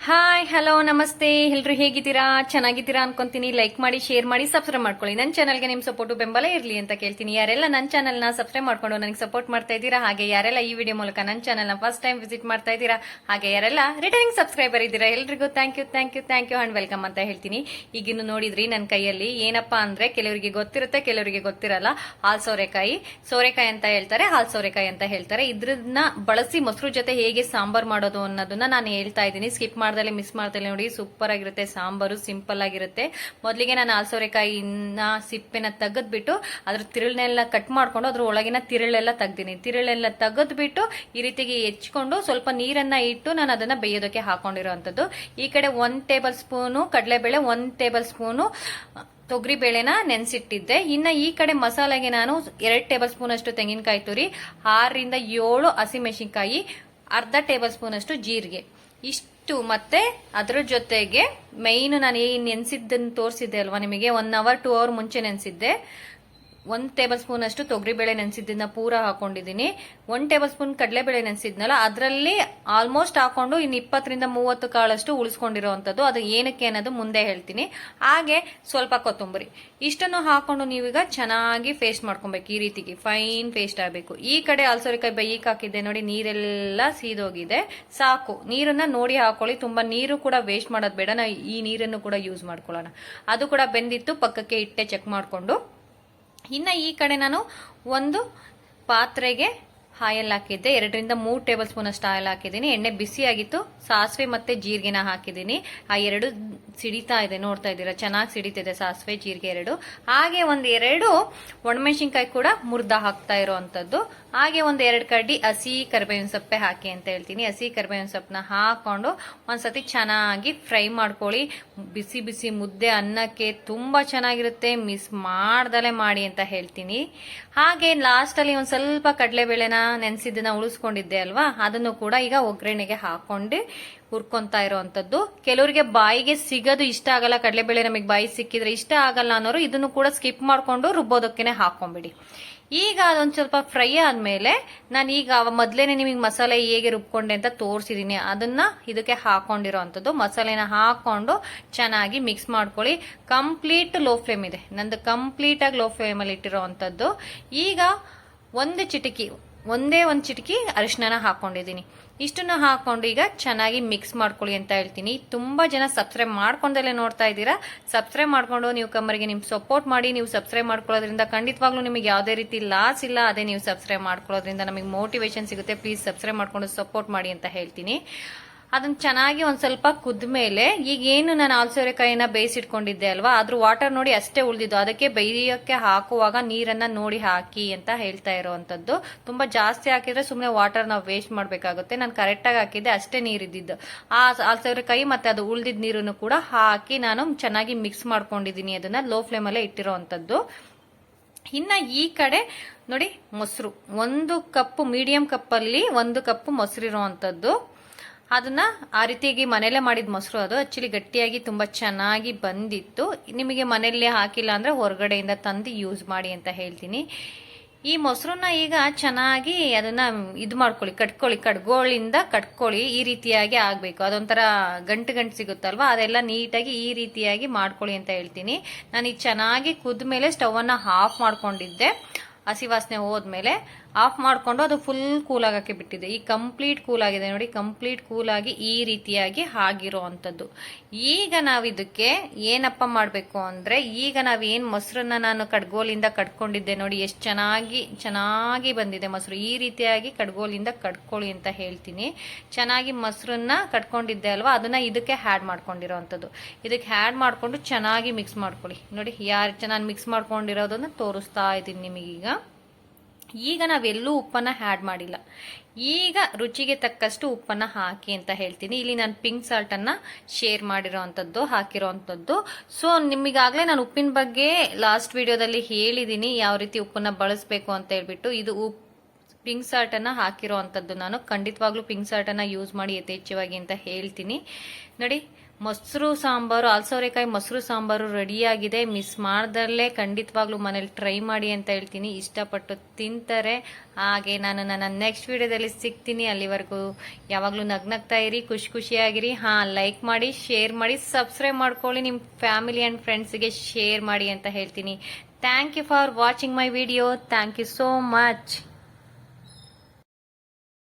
Hi hello ನಮಸ್ತೆ ಎಲ್ರು ಹೇಗಿದ್ದೀರಾ ಚೆನ್ನಾಗಿದ್ದೀರಾ ಅನ್ಕೊಂತೀನಿ. ಲೈಕ್ ಮಾಡಿ, ಶೇರ್ ಮಾಡಿ, ಸಬ್ಸ್ಕ್ರೈಬ್ ಮಾಡ್ಕೊಳ್ಳಿ. ನನ್ನ ಚಾನಲ್ಗೆ ನಿಮ್ ಸಪೋರ್ಟ್ ಬೆಂಬಲ ಇರಲಿ ಅಂತ ಕೇಳ್ತೀನಿ. ಯಾರೆಲ್ಲ ನನ್ನ ಚಾನಲ್ ನ ಸಬ್ಸ್ಕ್ರೈಬ್ ಮಾಡ್ಕೊಂಡು ನನಗೆ ಸಪೋರ್ಟ್ ಮಾಡ್ತಾ ಇದ್ದೀರಾ, ಹಾಗೆ ಯಾರೆಲ್ಲ ಈ ವಿಡಿಯೋ ಮೂಲಕ ನನ್ನ ಚಾನಲ್ ನ ಫಸ್ಟ್ ಟೈಮ್ ವಿಸಿಟ್ ಮಾಡ್ತಾ ಇದ್ದೀರಾ, ಹಾಗೆ ಯಾರೆಲ್ಲ ರಿಟರ್ನಿಂಗ್ ಸಬ್ಸ್ಕ್ರೈಬರ್ ಇದ್ದೀರಾ, ಎಲ್ರಿಗೂ ಥ್ಯಾಂಕ್ ಯು ಅಂಡ್ ವೆಲ್ಕಮ್ ಅಂತ ಹೇಳ್ತೀನಿ. ಈಗಿನ್ನು ನೋಡಿದ್ರಿ ನನ್ನ ಕೈಯಲ್ಲಿ ಏನಪ್ಪಾ ಅಂದ್ರೆ ಕೆಲವರಿಗೆ ಗೊತ್ತಿರುತ್ತೆ, ಕೆಲವರಿಗೆ ಗೊತ್ತಿರಲ್ಲ. ಹಾಲ್ ಸೋರೆಕಾಯಿ ಅಂತ ಹೇಳ್ತಾರೆ, ಹಾಲ್ ಸೋರೆಕಾಯಿ ಅಂತ ಹೇಳ್ತಾರೆ. ಇದ್ರನ್ನ ಬಳಸಿ ಮೊಸರು ಜೊತೆ ಹೇಗೆ ಸಾಂಬಾರ್ ಮಾಡೋದು ಅನ್ನೋದನ್ನ ನಾನು ಹೇಳ್ತಾ ಇದ್ದೀನಿ. ಸ್ಕಿಪ್ ಮಾಡ್ದಲೆ ಮಿಸ್ ಮಾಡ್ದಲೆ ನೋಡಿ, ಸೂಪರ್ ಆಗಿರುತ್ತೆ ಸಾಂಬಾರು, ಸಿಂಪಲ್ ಆಗಿರುತ್ತೆ. ಮೊದಲಿಗೆ ನಾನು ಹಾಲ್ಸೋರೆಕಾಯಿನ ಸಿಪ್ಪೆನ ತೆಗೆದ್ಬಿಟ್ಟು ಅದ್ರ ತಿರುಳನ್ನೆಲ್ಲ ಕಟ್ ಮಾಡ್ಕೊಂಡು ಅದ್ರ ಒಳಗಿನ ತಿರುಳೆಲ್ಲ ತೆಗ್ದಿನಿ. ತಿರುಳೆಲ್ಲ ತೆಗೆದ್ಬಿಟ್ಟು ಈ ರೀತಿಗೆ ಹೆಚ್ಕೊಂಡು ಸ್ವಲ್ಪ ನೀರನ್ನ ಇಟ್ಟು ನಾನು ಅದನ್ನ ಬೇಯೋದಕ್ಕೆ ಹಾಕೊಂಡಿರುವಂತದ್ದು. ಈ ಕಡೆ 1 ಟೇಬಲ್ ಸ್ಪೂನು ಕಡಲೆಬೇಳೆ, 1 ಟೇಬಲ್ ಸ್ಪೂನು ತೊಗರಿ ಬೇಳೆನ ನೆನ್ಸಿಟ್ಟಿದ್ದೆ. ಇನ್ನ ಈ ಕಡೆ ಮಸಾಲೆಗೆ ನಾನು 2 ಟೇಬಲ್ ಸ್ಪೂನ್ ಅಷ್ಟು ತೆಂಗಿನಕಾಯಿ ತುರಿ, 6 ರಿಂದ 7 ಹಸಿಮೆಣಸಿನಕಾಯಿ, ಅರ್ಧ ಟೇಬಲ್ ಸ್ಪೂನ್ ಅಷ್ಟು ಜೀರಿಗೆ, ಇಷ್ಟು ಮತ್ತೆ ಅದ್ರ ಜೊತೆಗೆ ಮೈನ್ ನಾನು ನೆನ್ಸಿದ್ದನ್ನು ತೋರಿಸಿದ್ದೆ ಅಲ್ವಾ ನಿಮಗೆ, 1 ಅವರ್ 2 ಅವರ್ ಮುಂಚೆ ನೆನ್ಸಿದ್ದೆ. 1 ಟೇಬಲ್ ಸ್ಪೂನ್ ಅಷ್ಟು ತೊಗರಿಬೇಳೆ ನೆನ್ಸಿದ್ದನ್ನ ಪೂರ ಹಾಕೊಂಡಿದ್ದೀನಿ. 1 ಟೇಬಲ್ ಸ್ಪೂನ್ ಕಡಲೆಬೇಳೆ ನೆನ್ಸಿದ್ನಲ್ಲ ಅದರಲ್ಲಿ ಆಲ್ಮೋಸ್ಟ್ ಹಾಕೊಂಡು ಇನ್ನು 20 ರಿಂದ 30 ಕಾಳಷ್ಟು ಉಳಿಸ್ಕೊಂಡಿರೋವಂಥದ್ದು. ಅದು ಏನಕ್ಕೆ ಅನ್ನೋದು ಮುಂದೆ ಹೇಳ್ತೀನಿ. ಹಾಗೆ ಸ್ವಲ್ಪ ಕೊತ್ತಂಬರಿ, ಇಷ್ಟನ್ನು ಹಾಕೊಂಡು ನೀವೀಗ ಚೆನ್ನಾಗಿ ಪೇಸ್ಟ್ ಮಾಡ್ಕೊಬೇಕು. ಈ ರೀತಿಗೆ ಫೈನ್ ಪೇಸ್ಟ್ ಆಗಬೇಕು. ಈ ಕಡೆ ಹಾಲ್ಸೋರೆಕಾಯಿ ಬೈಕ್ ಹಾಕಿದ್ದೆ ನೋಡಿ, ನೀರೆಲ್ಲ ಸೀದೋಗಿದೆ. ಸಾಕು, ನೀರನ್ನ ನೋಡಿ ಹಾಕೊಳ್ಳಿ. ತುಂಬಾ ನೀರು ಕೂಡ ವೇಸ್ಟ್ ಮಾಡೋದು ಬೇಡ. ನಾವು ಈ ನೀರನ್ನು ಕೂಡ ಯೂಸ್ ಮಾಡ್ಕೊಳ್ಳೋಣ. ಅದು ಕೂಡ ಬೆಂದಿತ್ತು, ಪಕ್ಕಕ್ಕೆ ಇಟ್ಟೆ ಚೆಕ್ ಮಾಡ್ಕೊಂಡು. ಇನ್ನ ಈ ಕಡೆ ನಾನು ಒಂದು ಪಾತ್ರೆಗೆ ಆಯಿಲ್ ಹಾಕಿದ್ದೆ, 2 ರಿಂದ 3 ಟೇಬಲ್ ಸ್ಪೂನ್ ಅಷ್ಟು ಆಯಿಲ್ ಹಾಕಿದ್ದೀನಿ. ಎಣ್ಣೆ ಬಿಸಿ ಆಗಿತ್ತು, ಸಾಸಿವೆ ಮತ್ತೆ ಜೀರಿಗೆನ ಹಾಕಿದ್ದೀನಿ. ಆ 2 ಸಿಡಿತಾ ಇದೆ, ನೋಡ್ತಾ ಇದ್ದೀರಾ, ಚೆನ್ನಾಗಿ ಸಿಡಿತಿದೆ ಸಾಸಿವೆ ಜೀರಿಗೆ 2. ಹಾಗೆ 1-2 ಒಣಮೆಣಸಿನ್ಕಾಯಿ ಕೂಡ ಮುರ್ದ ಹಾಕ್ತಾ ಇರೋವಂಥದ್ದು. ಹಾಗೆ 1-2 ಕಡ್ಡಿ ಹಸಿ ಕರಿಬೇವಿನ ಸೊಪ್ಪೆ ಹಾಕಿ ಅಂತ ಹೇಳ್ತೀನಿ. ಹಸಿ ಕರಿಬೇವಿನ ಸೊಪ್ಪನ್ನ ಹಾಕೊಂಡು ಒಂದ್ಸತಿ ಚೆನ್ನಾಗಿ ಫ್ರೈ ಮಾಡ್ಕೊಳ್ಳಿ. ಬಿಸಿ ಬಿಸಿ ಮುದ್ದೆ ಅನ್ನಕ್ಕೆ ತುಂಬಾ ಚೆನ್ನಾಗಿರುತ್ತೆ, ಮಿಸ್ ಮಾಡ್ದಲೆ ಮಾಡಿ ಅಂತ ಹೇಳ್ತೀನಿ. ಹಾಗೆ ಲಾಸ್ಟ್ ಅಲ್ಲಿ ಒಂದ್ ಸ್ವಲ್ಪ ಕಡಲೆಬೇಳೆನ ನೆನ್ಸಿದ್ದನ್ನ ಉಳಿಸ್ಕೊಂಡಿದ್ದೆ ಅಲ್ವಾ, ಅದನ್ನು ಕೂಡ ಈಗ ಒಗ್ಗರಣೆಗೆ ಹಾಕೊಂಡು ಹುರ್ಕೊಂತಾ ಇರೋವಂಥದ್ದು. ಕೆಲವರಿಗೆ ಬಾಯಿಗೆ ಸಿಗೋದು ಇಷ್ಟ ಆಗಲ್ಲ, ಕಡಲೆಬೇಳೆ ನಮಗೆ ಬಾಯಿ ಸಿಕ್ಕಿದ್ರೆ ಇಷ್ಟ ಆಗಲ್ಲ ಅನ್ನೋರು ಇದನ್ನು ಕೂಡ ಸ್ಕಿಪ್ ಮಾಡ್ಕೊಂಡು ರುಬ್ಬೋದಕ್ಕೆ ಹಾಕೊಂಡ್ಬಿಡಿ. ಈಗ ಅದೊಂದ್ ಸ್ವಲ್ಪ ಫ್ರೈ ಆದ್ಮೇಲೆ ನಾನು ಈಗ ಮೊದ್ಲೇನೆ ನಿಮಗೆ ಮಸಾಲೆ ಹೇಗೆ ರುಬ್ಕೊಂಡೆ ಅಂತ ತೋರಿಸಿದೀನಿ, ಅದನ್ನ ಇದಕ್ಕೆ ಹಾಕೊಂಡಿರೋವಂಥದ್ದು. ಮಸಾಲೆನ ಹಾಕೊಂಡು ಚೆನ್ನಾಗಿ ಮಿಕ್ಸ್ ಮಾಡ್ಕೊಳ್ಳಿ. ಕಂಪ್ಲೀಟ್ ಲೋ ಫ್ಲೇಮ್ ಇದೆ ನಂದು, ಕಂಪ್ಲೀಟ್ ಆಗಿ ಲೋ ಫ್ಲೇಮ್ ಅಲ್ಲಿ ಇಟ್ಟಿರೋವಂಥದ್ದು. ಈಗ ಒಂದೇ ಒಂದು ಚಿಟಿಕಿ ಅರಿಶಿನ ಹಾಕೊಂಡಿದ್ದೀನಿ. ಇಷ್ಟನ್ನು ಹಾಕೊಂಡು ಈಗ ಚೆನ್ನಾಗಿ ಮಿಕ್ಸ್ ಮಾಡ್ಕೊಳ್ಳಿ ಅಂತ ಹೇಳ್ತೀನಿ. ತುಂಬಾ ಜನ ಸಬ್ಸ್ಕ್ರೈಬ್ ಮಾಡ್ಕೊಂಡಲ್ಲೇ ನೋಡ್ತಾ ಇದ್ದೀರಾ. ಸಬ್ಸ್ಕ್ರೈಬ್ ಮಾಡ್ಕೊಂಡು ನೀವು ಕಮ್ಮರಿಗೆ ನಿಮ್ ಸಪೋರ್ಟ್ ಮಾಡಿ. ನೀವು ಸಬ್ಸ್ಕ್ರೈಬ್ ಮಾಡ್ಕೊಳ್ಳೋದ್ರಿಂದ ಖಂಡಿತವಾಗ್ಲೂ ನಿಮಗೆ ಯಾವುದೇ ರೀತಿ ಲಾಸ್ ಇಲ್ಲ. ಅದೇ ನೀವು ಸಬ್ಸ್ಕ್ರೈಬ್ ಮಾಡ್ಕೊಳ್ಳೋದ್ರಿಂದ ನಮಗೆ ಮೋಟಿವೇಶನ್ ಸಿಗುತ್ತೆ. ಪ್ಲೀಸ್ ಸಬ್ಸ್ಕ್ರೈಬ್ ಮಾಡ್ಕೊಂಡು ಸಪೋರ್ಟ್ ಮಾಡಿ ಅಂತ ಹೇಳ್ತೀನಿ. ಅದನ್ನ ಚೆನ್ನಾಗಿ ಒಂದ್ ಸ್ವಲ್ಪ ಕುದ್ಮೇಲೆ ಈಗ ಏನು ನಾನು ಹಾಲ್ಸೋರೆಕಾಯಿನ ಬೇಯಿಸಿಟ್ಕೊಂಡಿದ್ದೆ ಅಲ್ವಾ, ಅದ್ರ ವಾಟರ್ ನೋಡಿ ಅಷ್ಟೇ ಉಳಿದಿದ್ದು. ಅದಕ್ಕೆ ಬೇಯಕ್ಕೆ ಹಾಕುವಾಗ ನೀರನ್ನ ನೋಡಿ ಹಾಕಿ ಅಂತ ಹೇಳ್ತಾ ಇರೋವಂಥದ್ದು. ತುಂಬಾ ಜಾಸ್ತಿ ಹಾಕಿದ್ರೆ ಸುಮ್ಮನೆ ವಾಟರ್ ನಾವು ವೇಸ್ಟ್ ಮಾಡ್ಬೇಕಾಗುತ್ತೆ. ನಾನು ಕರೆಕ್ಟ್ ಆಗಿ ಹಾಕಿದ್ದೆ, ಅಷ್ಟೇ ನೀರಿದ್ದು. ಆ ಹಾಲ್ಸೋರೆಕಾಯಿ ಮತ್ತೆ ಅದು ಉಳಿದಿದ್ದ ನೀರನ್ನು ಕೂಡ ಹಾಕಿ ನಾನು ಚೆನ್ನಾಗಿ ಮಿಕ್ಸ್ ಮಾಡ್ಕೊಂಡಿದ್ದೀನಿ. ಅದನ್ನ ಲೋ ಫ್ಲೇಮ್ ಅಲ್ಲೇ ಇಟ್ಟಿರೋವಂಥದ್ದು. ಇನ್ನ ಈ ಕಡೆ ನೋಡಿ, ಮೊಸರು 1 ಕಪ್, ಮೀಡಿಯಂ ಕಪ್ಪಲ್ಲಿ 1 ಕಪ್ ಮೊಸರು ಇರುವಂತದ್ದು. ಅದನ್ನ ಆ ರೀತಿಯಾಗಿ ಮನೇಲೆ ಮಾಡಿದ ಮೊಸರು. ಅದು ಆಕ್ಚುಲಿ ಗಟ್ಟಿಯಾಗಿ ತುಂಬಾ ಚೆನ್ನಾಗಿ ಬಂದಿತ್ತು. ನಿಮಗೆ ಮನೆಯಲ್ಲೇ ಹಾಕಿಲ್ಲ ಅಂದ್ರೆ ಹೊರಗಡೆಯಿಂದ ತಂದು ಯೂಸ್ ಮಾಡಿ ಅಂತ ಹೇಳ್ತೀನಿ. ಈ ಮೊಸರನ್ನ ಈಗ ಚೆನ್ನಾಗಿ ಅದನ್ನ ಇದು ಮಾಡ್ಕೊಳ್ಳಿ, ಕಡ್ಗೋಳಿಂದ ಕಟ್ಕೊಳ್ಳಿ. ಈ ರೀತಿಯಾಗಿ ಆಗ್ಬೇಕು. ಅದೊಂಥರ ಗಂಟು ಸಿಗುತ್ತಲ್ವಾ, ಅದೆಲ್ಲ ನೀಟಾಗಿ ಈ ರೀತಿಯಾಗಿ ಮಾಡ್ಕೊಳ್ಳಿ ಅಂತ ಹೇಳ್ತೀನಿ. ನಾನು ಈಗ ಚೆನ್ನಾಗಿ ಕುದ್ಮೇಲೆ ಸ್ಟವ್ ಅನ್ನ ಆಫ್ ಮಾಡ್ಕೊಂಡಿದ್ದೆ. ಹಸಿ ವಾಸನೆ ಹೋದ್ಮೇಲೆ ಆಫ್ ಮಾಡ್ಕೊಂಡು ಅದು ಫುಲ್ ಕೂಲ್ ಆಗಕ್ಕೆ ಬಿಟ್ಟಿದೆ. ಈ ಕಂಪ್ಲೀಟ್ ಕೂಲ್ ಆಗಿದೆ ನೋಡಿ, ಕಂಪ್ಲೀಟ್ ಕೂಲ್ ಆಗಿ ಈ ರೀತಿಯಾಗಿ ಆಗಿರೋವಂಥದ್ದು. ಈಗ ನಾವು ಇದಕ್ಕೆ ಏನಪ್ಪ ಮಾಡಬೇಕು ಅಂದ್ರೆ, ಈಗ ನಾವೇನ್ ಮೊಸರನ್ನ ನಾನು ಕಡ್ಗೋಲಿಂದ ಕಟ್ಕೊಂಡಿದ್ದೆ ನೋಡಿ, ಎಷ್ಟು ಚೆನ್ನಾಗಿ ಬಂದಿದೆ ಮೊಸರು. ಈ ರೀತಿಯಾಗಿ ಕಡ್ಗೋಲಿಂದ ಕಟ್ಕೊಳ್ಳಿ ಅಂತ ಹೇಳ್ತೀನಿ. ಚೆನ್ನಾಗಿ ಮೊಸರನ್ನ ಕಟ್ಕೊಂಡಿದ್ದೆ ಅಲ್ವಾ, ಅದನ್ನ ಇದಕ್ಕೆ ಹ್ಯಾಡ್ ಮಾಡ್ಕೊಂಡಿರೋವಂಥದ್ದು. ಇದಕ್ಕೆ ಹ್ಯಾಡ್ ಮಾಡ್ಕೊಂಡು ಚೆನ್ನಾಗಿ ಮಿಕ್ಸ್ ಮಾಡ್ಕೊಳ್ಳಿ. ನೋಡಿ ಯಾರು ಚೆನ್ನಾಗಿ ಮಿಕ್ಸ್ ಮಾಡ್ಕೊಂಡಿರೋದನ್ನ ತೋರಿಸ್ತಾ ಇದ್ದೀನಿ ನಿಮಗೀಗ. ಈಗ ನಾವೆಲ್ಲೂ ಉಪ್ಪನ್ನ ಆ್ಯಡ್ ಮಾಡಿಲ್ಲ. ಈಗ ರುಚಿಗೆ ತಕ್ಕಷ್ಟು ಉಪ್ಪನ್ನ ಹಾಕಿ ಅಂತ ಹೇಳ್ತೀನಿ. ಇಲ್ಲಿ ನಾನು ಪಿಂಕ್ ಸಾಲ್ಟ್ ಅನ್ನ ಶೇರ್ ಮಾಡಿರೋವಂಥದ್ದು, ಹಾಕಿರೋವಂಥದ್ದು. ಸೊ ನಿಮಗಾಗ್ಲೇ ನಾನು ಉಪ್ಪಿನ ಬಗ್ಗೆ ಲಾಸ್ಟ್ ವಿಡಿಯೋದಲ್ಲಿ ಹೇಳಿದೀನಿ, ಯಾವ ರೀತಿ ಉಪ್ಪನ್ನ ಬಳಸಬೇಕು ಅಂತ ಹೇಳ್ಬಿಟ್ಟು. ಇದು ಪಿಂಕ್ ಸಾಲ್ಟನ್ನು ಹಾಕಿರೋ ಅಂಥದ್ದು. ನಾನು ಖಂಡಿತವಾಗ್ಲೂ ಪಿಂಕ್ ಸಾಲ್ಟನ್ನು ಯೂಸ್ ಮಾಡಿ ಯಥೇಚ್ಛವಾಗಿ ಅಂತ ಹೇಳ್ತೀನಿ. ನೋಡಿ, ಮೊಸರು ಸಾಂಬಾರು, ಅಲಸೋರೆಕಾಯಿ ಮೊಸರು ಸಾಂಬಾರು ರೆಡಿಯಾಗಿದೆ. ಮಿಸ್ ಮಾಡ್ದಲ್ಲೇ ಖಂಡಿತವಾಗ್ಲೂ ಮನೇಲಿ ಟ್ರೈ ಮಾಡಿ ಅಂತ ಹೇಳ್ತೀನಿ. ಇಷ್ಟಪಟ್ಟು ತಿಂತಾರೆ. ಹಾಗೆ ನಾನು ನನ್ನ ನೆಕ್ಸ್ಟ್ ವಿಡಿಯೋದಲ್ಲಿ ಸಿಗ್ತೀನಿ. ಅಲ್ಲಿವರೆಗೂ ಯಾವಾಗಲೂ ನಗ್ನಗ್ತಾ ಇರಿ, ಖುಷಿಯಾಗಿರಿ. ಲೈಕ್ ಮಾಡಿ, ಶೇರ್ ಮಾಡಿ, ಸಬ್ಸ್ಕ್ರೈಬ್ ಮಾಡ್ಕೊಳ್ಳಿ. ನಿಮ್ಮ ಫ್ಯಾಮಿಲಿ ಆ್ಯಂಡ್ ಫ್ರೆಂಡ್ಸ್ಗೆ ಶೇರ್ ಮಾಡಿ ಅಂತ ಹೇಳ್ತೀನಿ. Thank you for watching my video. Thank you so much.